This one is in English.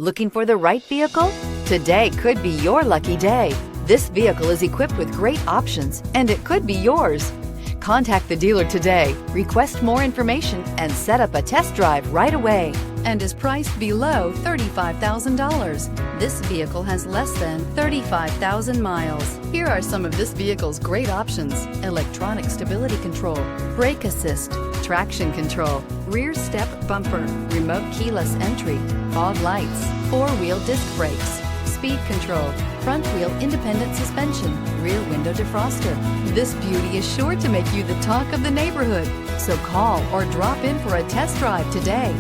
Looking for the right vehicle? Today could be your lucky day. This vehicle is equipped with great options and it could be yours. Contact the dealer today, request more information, and set up a test drive right away. And is priced below $35,000. This vehicle has less than 35,000 miles. Here are some of this vehicle's great options: electronic stability control, brake assist, traction control, rear step bumper, remote keyless entry, fog lights, four-wheel disc brakes, speed control, front wheel independent suspension, rear window defroster. This beauty is sure to make you the talk of the neighborhood. So call or drop in for a test drive today.